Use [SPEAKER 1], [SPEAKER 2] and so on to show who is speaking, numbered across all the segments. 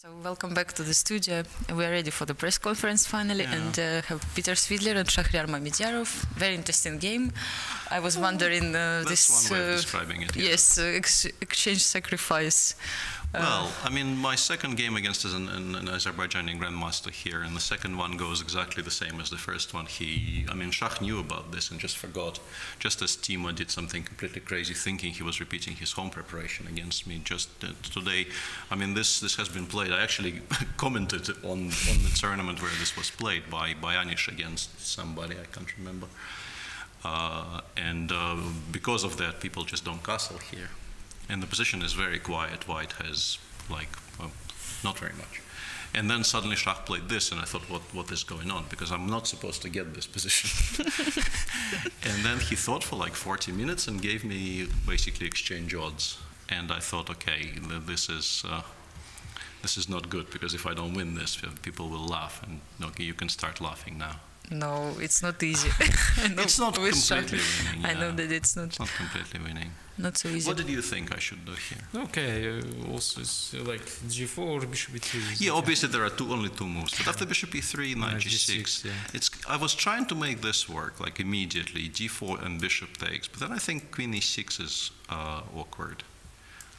[SPEAKER 1] So welcome back to the studio. We are ready for the press conference finally, and have Peter Svidler and Mamedyarov. Very interesting game. I was wondering
[SPEAKER 2] That's one way of describing it.
[SPEAKER 1] Yes, exchange sacrifice.
[SPEAKER 2] Well, I mean, my second game against an Azerbaijani grandmaster here, and the second one goes exactly the same as the first one. Shah knew about this and just forgot, just as Timo did something completely crazy, thinking he was repeating his home preparation against me just today. I mean, this has been played. I actually commented on the tournament where this was played by Anish against somebody, I can't remember. Because of that, people just don't castle here. And the position is very quiet. White has, not very much. And then suddenly Shah played this, and I thought, what is going on? Because I'm not supposed to get this position. And then he thought for like 40 minutes and gave me basically exchange odds. And I thought, okay, this is not good, because if I don't win this, people will laugh. And okay, you can start laughing now.
[SPEAKER 1] No, it's not easy.
[SPEAKER 2] It's not completely winning. Yeah.
[SPEAKER 1] I know that it's not
[SPEAKER 2] completely winning.
[SPEAKER 1] Not so easy.
[SPEAKER 2] What did you think I should do here?
[SPEAKER 3] Okay, also it's like g4 or bishop e3.
[SPEAKER 2] Yeah, obviously there are only two moves. But after bishop e3, knight g6,
[SPEAKER 3] yeah.
[SPEAKER 2] I was trying to make this work like immediately, g4 and bishop takes. But then I think queen e6 is awkward.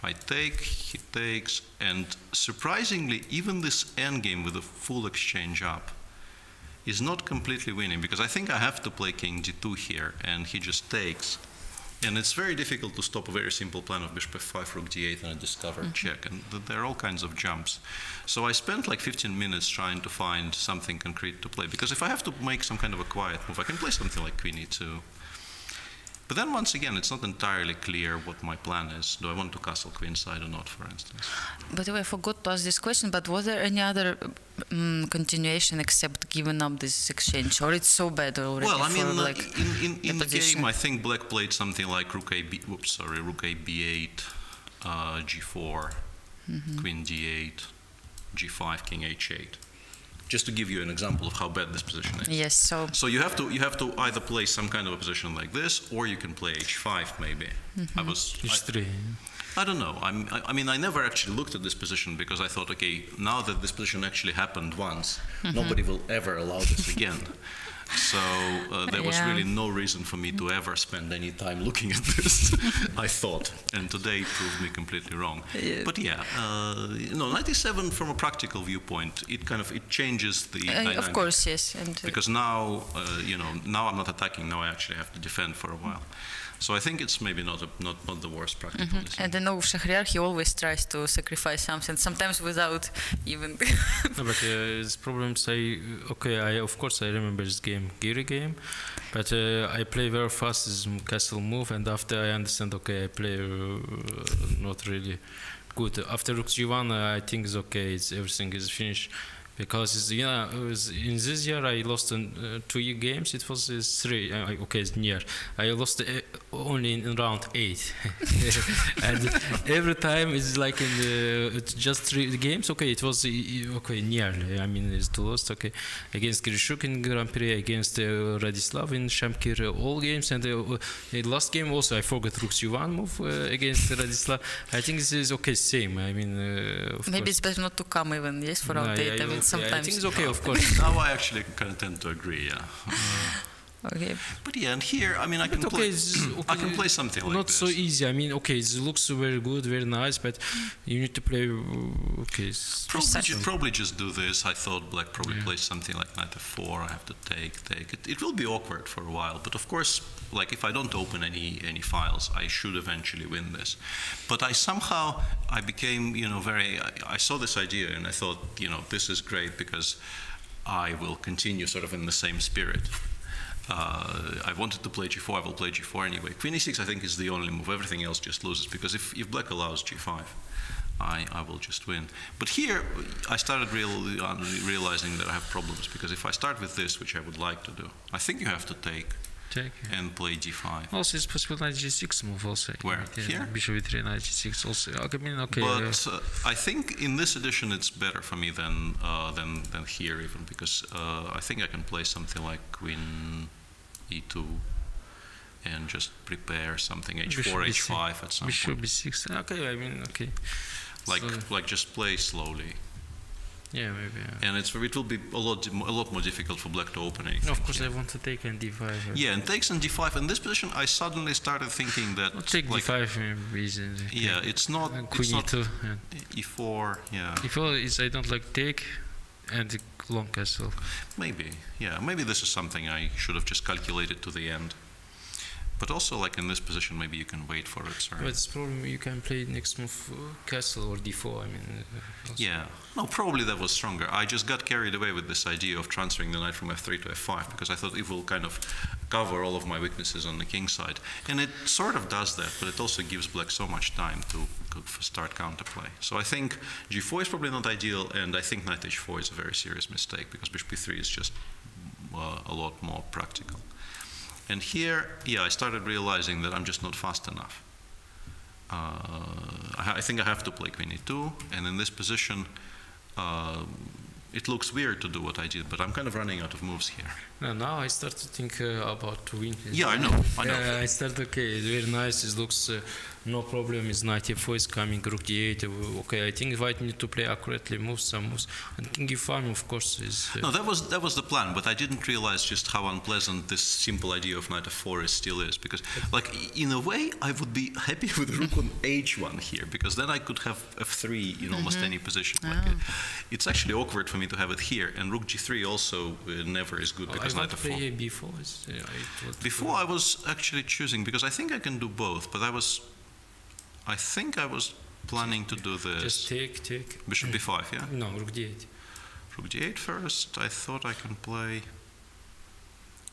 [SPEAKER 2] I take, he takes, and surprisingly, even this endgame with a full exchange up is not completely winning, because I think I have to play king d2 here, and he just takes. And it's very difficult to stop a very simple plan of bishop f5, rook d8, and a discovered check. And there are all kinds of jumps. So I spent like 15 minutes trying to find something concrete to play, because if I have to make some kind of a quiet move, I can play something like queen e2. But then once again, it's not entirely clear what my plan is. Do I want to castle queenside or not, for instance?
[SPEAKER 1] By the way, I forgot to ask this question, but was there any other continuation except giving up this exchange? Or it's so bad already?
[SPEAKER 2] Well, I mean,
[SPEAKER 1] in
[SPEAKER 2] the game, I think black played something like rook a b8, g4, queen d8, g5, king h8. Just to give you an example of how bad this position is.
[SPEAKER 1] Yes, so
[SPEAKER 2] you have to either play some kind of a position like this, or you can play h5 maybe.
[SPEAKER 3] h3.
[SPEAKER 2] I don't know. I mean, I never actually looked at this position, because I thought, okay, now that this position actually happened once, nobody will ever allow this again. So there was really no reason for me to ever spend any time looking at this, I thought. And today it proved me completely wrong. But yeah, no, 97 from a practical viewpoint, it changes the dynamic.
[SPEAKER 1] Of course, yes. And
[SPEAKER 2] because now, now I'm not attacking, now I actually have to defend for a while. So I think it's maybe not the worst practical decision.
[SPEAKER 1] And I know Shahryar, he always tries to sacrifice something, sometimes without even...
[SPEAKER 3] No, but the problems, of course I remember this game, Giri game, but I play very fast this castle move, and after I understand, okay, I play not really good. After rook g1, I think it's okay, everything is finished. Because in this year I lost 2 games. It was 3. Okay, it's near. I lost only in round 8, and every time it's like it's just 3 games. Okay, it was nearly. I mean, it's lost. Okay, against Grishuk in Grand Prix, against Radislav in Shamkir, all games, and the last game also I forgot rook c1 move against Radislav. I think this is okay, same. I mean,
[SPEAKER 1] maybe it's better not to come even. Yes, for round 8. I mean, sometimes.
[SPEAKER 3] I think it's okay, of course.
[SPEAKER 2] Now I actually kind of tend to agree, yeah.
[SPEAKER 1] Okay.
[SPEAKER 2] But yeah, and here, I mean, I can play something like
[SPEAKER 3] not
[SPEAKER 2] this.
[SPEAKER 3] So easy. I mean, okay, it looks very good, very nice, but you need to play, okay.
[SPEAKER 2] Probably just do this. I thought black probably plays something like knight f4. I have to take. It will be awkward for a while, but of course, like if I don't open any files, I should eventually win this. But I became, I saw this idea and I thought, this is great, because I will continue sort of in the same spirit. I wanted to play g4, I will play g4 anyway. Queen e6 I think is the only move, everything else just loses, because if black allows g5, I will just win. But here I started realizing that I have problems, because if I start with this, which I would like to do, I think you have to take and play g5.
[SPEAKER 3] Also, it's possible knight g6 move also.
[SPEAKER 2] Where? Here?
[SPEAKER 3] Bishop e3, knight g6 also. I mean, okay.
[SPEAKER 2] But I think in this edition it's better for me than here even, because I think I can play something like queen e2 and just prepare something h4, h5 at some
[SPEAKER 3] Bishop
[SPEAKER 2] point.
[SPEAKER 3] b6. Okay, I mean, okay.
[SPEAKER 2] Like just play slowly.
[SPEAKER 3] Yeah, maybe. Yeah.
[SPEAKER 2] And it will be a lot more difficult for black to open anything.
[SPEAKER 3] No, of course,
[SPEAKER 2] here.
[SPEAKER 3] I want to take on d5.
[SPEAKER 2] Yeah, and takes on d5. In this position, I suddenly started thinking that
[SPEAKER 3] I'll take
[SPEAKER 2] like,
[SPEAKER 3] d5 maybe easy.
[SPEAKER 2] yeah, it's not.
[SPEAKER 3] Queen e2. Yeah.
[SPEAKER 2] e4. Yeah.
[SPEAKER 3] e4 is I don't like take and long castle.
[SPEAKER 2] Maybe. Yeah. Maybe this is something I should have just calculated to the end. But also, like in this position, maybe you can wait for it. Sorry.
[SPEAKER 3] But it's probably you can play next move castle or d4. I mean.
[SPEAKER 2] Yeah. No, probably that was stronger. I just got carried away with this idea of transferring the knight from f3 to f5 because I thought it will kind of cover all of my weaknesses on the king side, and it sort of does that. But it also gives black so much time to start counterplay. So I think g4 is probably not ideal, and I think knight h4 is a very serious mistake because bishop e3 is just a lot more practical. And here, yeah, I started realizing that I'm just not fast enough. I think I have to play queen e2, and in this position, it looks weird to do what I did, but I'm kind of running out of moves here.
[SPEAKER 3] Now I start to think about to win.
[SPEAKER 2] Yeah, I know.
[SPEAKER 3] I start, okay, it's very nice, it looks no problem, it's knight e4 is coming, rook d8, okay, I think white need to play accurately, move some moves, and king e5 of course is...
[SPEAKER 2] No, that was the plan, but I didn't realize just how unpleasant this simple idea of knight f4 still is, because, like, in a way, I would be happy with rook on h1 here, because then I could have f3 in almost any position. Like it's actually awkward for me to have it here, and rook g3 also never is good, because knight f4.
[SPEAKER 3] Play before.
[SPEAKER 2] Before I was actually choosing, because I think I can do both, but I think I was planning to do this.
[SPEAKER 3] Just take.
[SPEAKER 2] Bishop b5, yeah?
[SPEAKER 3] No, rook d8.
[SPEAKER 2] Rook d8 first. I thought I can play...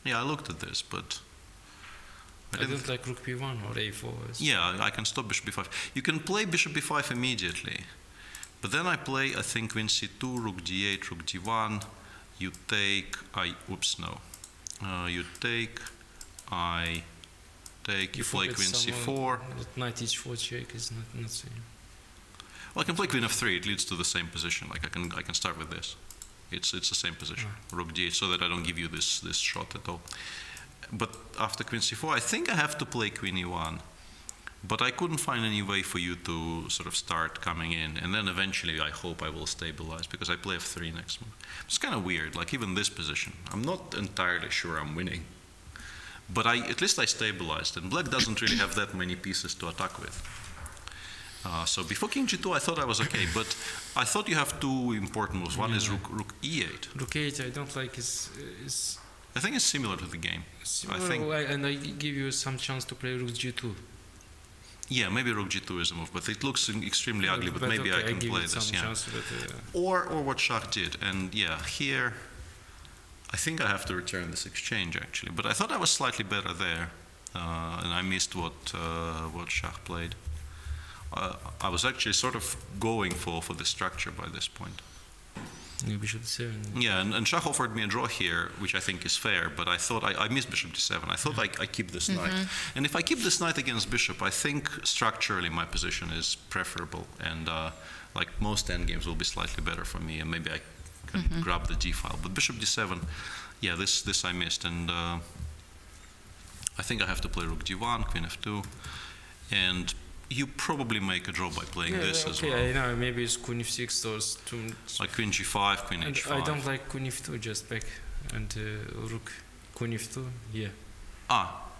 [SPEAKER 2] Yeah, I looked at this, but...
[SPEAKER 3] I don't like rook b1 or a4.
[SPEAKER 2] Yeah, I can stop bishop b5. You can play bishop b5 immediately. But then I play, I think, queen c2, rook d8, rook d1. You take... Oops, no. You take... You play queen c4.
[SPEAKER 3] Knight h4 check is not same.
[SPEAKER 2] Well, I can play queen f3. It leads to the same position. Like I can start with this. It's the same position. Rook d8, so that I don't give you this shot at all. But after queen c4, I think I have to play queen e1. But I couldn't find any way for you to sort of start coming in, and then eventually I hope I will stabilize because I play f3 next move. It's kind of weird. Like even this position, I'm not entirely sure I'm winning. But at least I stabilized, and black doesn't really have that many pieces to attack with. So before king g2, I thought I was okay, but I thought you have two important moves. One is rook e8.
[SPEAKER 3] Rook e8, I don't like is.
[SPEAKER 2] I think it's similar to the game.
[SPEAKER 3] And I give you some chance to play rook g2.
[SPEAKER 2] Yeah, maybe rook g2 is a move, but it looks extremely ugly. But maybe
[SPEAKER 3] okay,
[SPEAKER 2] I can play this. Yeah.
[SPEAKER 3] Chance, but,
[SPEAKER 2] or what Shah did, and yeah, here. I think I have to return this exchange actually, but I thought I was slightly better there, and I missed what Shah played. I was actually sort of going for the structure by this point.
[SPEAKER 3] Yeah, bishop d7.
[SPEAKER 2] Yeah, and Shah offered me a draw here, which I think is fair, but I thought I missed bishop d7. I thought I keep this knight, and if I keep this knight against bishop, I think structurally my position is preferable, and like most endgames will be slightly better for me, and maybe I can grab the d file. But bishop d7, yeah, this I missed, and I think I have to play rook d1, queen f2, and you probably make a draw by playing this as well.
[SPEAKER 3] I know, maybe it's queen f6 or
[SPEAKER 2] like queen g5, queen h5.
[SPEAKER 3] I don't like queen f2, just back, and rook, queen f2, yeah.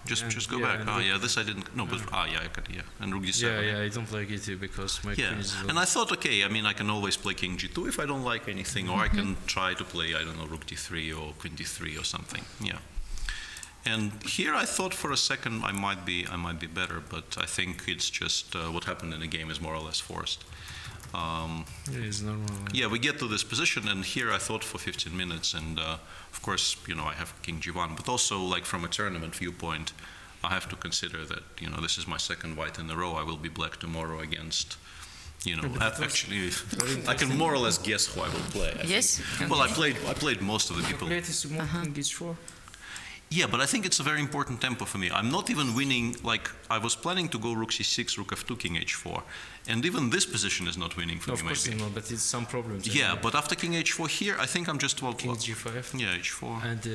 [SPEAKER 2] Just go back. Yeah, this I didn't. No, but yeah, I could. Yeah, and rook d7.
[SPEAKER 3] Yeah, I don't like it because my queen is.
[SPEAKER 2] And I thought, okay, I mean, I can always play king g2 if I don't like anything, or I can try to play, I don't know, rook d3 or queen d3 or something. Yeah. And here I thought for a second I might be better, but I think it's just what happened in the game is more or less forced.
[SPEAKER 3] It's normal.
[SPEAKER 2] Yeah, we get to this position, and here I thought for 15 minutes, and of course, you know, I have king g1, but also, like, from a tournament viewpoint, I have to consider that, you know, this is my second white in a row. I will be black tomorrow against, you know, actually, I can more or less guess who I will play.
[SPEAKER 1] Yes.
[SPEAKER 2] Well, I played most of the people.
[SPEAKER 3] You played this king h4.
[SPEAKER 2] Yeah, but I think it's a very important tempo for me. I'm not even winning, like, I was planning to go rook c6, rook f2, king h4. And even this position is not winning for me, maybe.
[SPEAKER 3] Of course not, but it's some problems.
[SPEAKER 2] Yeah, but after king h4 here, I think I'm just, well...
[SPEAKER 3] King g5.
[SPEAKER 2] Yeah, h4.
[SPEAKER 3] And...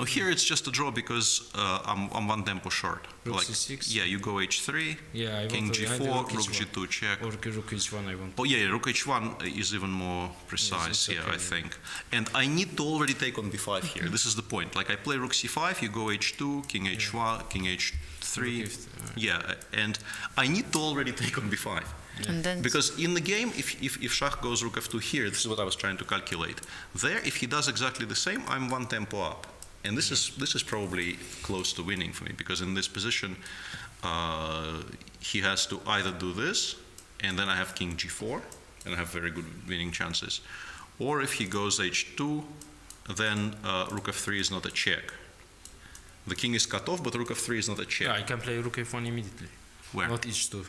[SPEAKER 2] Oh, here it's just a draw because I'm one tempo short.
[SPEAKER 3] Rook
[SPEAKER 2] Like,
[SPEAKER 3] C6.
[SPEAKER 2] yeah, you go H3,
[SPEAKER 3] Yeah, I
[SPEAKER 2] King
[SPEAKER 3] want to behind the
[SPEAKER 2] G4,
[SPEAKER 3] Rook
[SPEAKER 2] Rook
[SPEAKER 3] H1.
[SPEAKER 2] G2 check.
[SPEAKER 3] Or Rook H1 I want.
[SPEAKER 2] Oh yeah, Rook H1 is even more precise,
[SPEAKER 3] Yes, it's
[SPEAKER 2] yeah,
[SPEAKER 3] okay,
[SPEAKER 2] I think. And I need to already take on B5 here. This is the point. Like I play Rook C5, you go H2, King H1, King H3. Yeah, and I need to already take on B5.
[SPEAKER 1] And then
[SPEAKER 2] Because in the game, if Shah goes Rook F2 here, this is what I was trying to calculate. There, if he does exactly the same, I'm one tempo up. And this is probably close to winning for me, because in this position, he has to either do this, and then I have King G4, and I have very good winning chances. Or if he goes H2, then Rook F3 is not a check. The king is cut off, but Rook F3 is not a check.
[SPEAKER 3] Yeah, I can play Rook F1 immediately.
[SPEAKER 2] Where?
[SPEAKER 3] Not H2.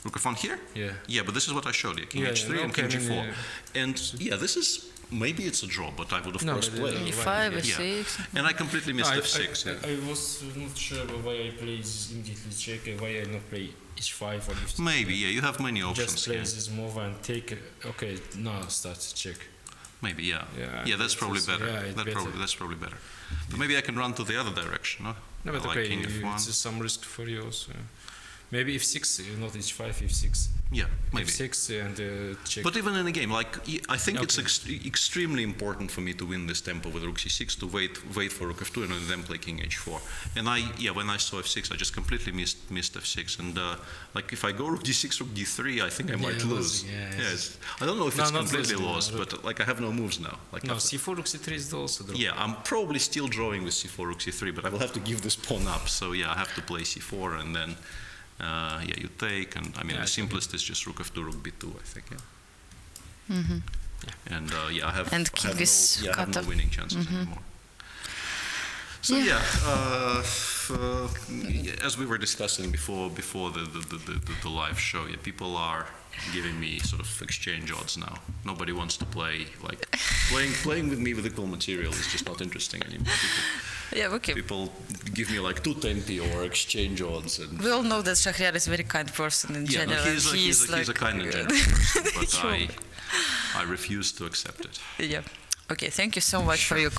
[SPEAKER 2] Rook F1 here?
[SPEAKER 3] Yeah.
[SPEAKER 2] Yeah, but this is what I showed you, King
[SPEAKER 3] Yeah,
[SPEAKER 2] H3
[SPEAKER 3] yeah,
[SPEAKER 2] and
[SPEAKER 3] okay,
[SPEAKER 2] King
[SPEAKER 3] I
[SPEAKER 2] G4.
[SPEAKER 3] mean,
[SPEAKER 2] And yeah, this is, maybe it's a draw, but I would of
[SPEAKER 3] No,
[SPEAKER 2] course
[SPEAKER 3] but,
[SPEAKER 2] play.
[SPEAKER 1] E5,
[SPEAKER 3] yeah.
[SPEAKER 1] F6.
[SPEAKER 2] And I completely missed F6. yeah.
[SPEAKER 3] I was not sure why I play this immediately check and why I not play H5 or F6.
[SPEAKER 2] Maybe, yeah, you have many options.
[SPEAKER 3] Just play
[SPEAKER 2] yeah.
[SPEAKER 3] this move and take. Okay, now starts check.
[SPEAKER 2] Maybe, yeah.
[SPEAKER 3] Yeah,
[SPEAKER 2] Yeah, that's probably
[SPEAKER 3] it's-
[SPEAKER 2] better.
[SPEAKER 3] yeah, it's better.
[SPEAKER 2] That's probably better. But maybe I can run to the other direction, no?
[SPEAKER 3] No, but
[SPEAKER 2] Like
[SPEAKER 3] okay,
[SPEAKER 2] King F1.
[SPEAKER 3] it's some risk for you also. Maybe F6, not H5, F6.
[SPEAKER 2] Yeah, maybe.
[SPEAKER 3] F6 and check.
[SPEAKER 2] But even in a game, like I think it's
[SPEAKER 3] Okay.
[SPEAKER 2] extremely important for me to win this tempo with Rook C6 to wait for Rook F2 and then play King H4. And when I saw F6, I just completely missed F6. And like if I go Rook D6, Rook D3, I think I might lose. Yes. I don't know if it's
[SPEAKER 3] not
[SPEAKER 2] completely
[SPEAKER 3] losing,
[SPEAKER 2] lost, but like I have no moves now. Like
[SPEAKER 3] No,
[SPEAKER 2] after-
[SPEAKER 3] C4, Rook C3 is also draw.
[SPEAKER 2] Yeah, I'm probably still drawing with C4, Rook C3, but I will have to give this pawn up. So yeah, I have to play C4 and then. Yeah, you take, and I mean
[SPEAKER 3] Yeah,
[SPEAKER 2] the simplest is just Rook F2, Rook B2, I think. Yeah.
[SPEAKER 1] Mm-hmm.
[SPEAKER 2] And yeah, I have.
[SPEAKER 1] And
[SPEAKER 2] I
[SPEAKER 1] king
[SPEAKER 2] have
[SPEAKER 1] is
[SPEAKER 2] no, yeah, I have
[SPEAKER 1] cut
[SPEAKER 2] no
[SPEAKER 1] off.
[SPEAKER 2] winning chances anymore. So
[SPEAKER 1] Yeah.
[SPEAKER 2] as we were discussing before the live show, yeah, people are giving me sort of exchange odds now. Nobody wants to play. Like playing with me with equal material is just not interesting anymore.
[SPEAKER 1] Yeah, okay.
[SPEAKER 2] People give me like 220 or exchange odds, and
[SPEAKER 1] We all know that Shahryar is a very kind person in
[SPEAKER 2] yeah, no,
[SPEAKER 1] general.
[SPEAKER 2] he's a kind and generous person, but
[SPEAKER 1] Sure.
[SPEAKER 2] I refuse to accept it.
[SPEAKER 1] Yeah. Okay, thank you so much for your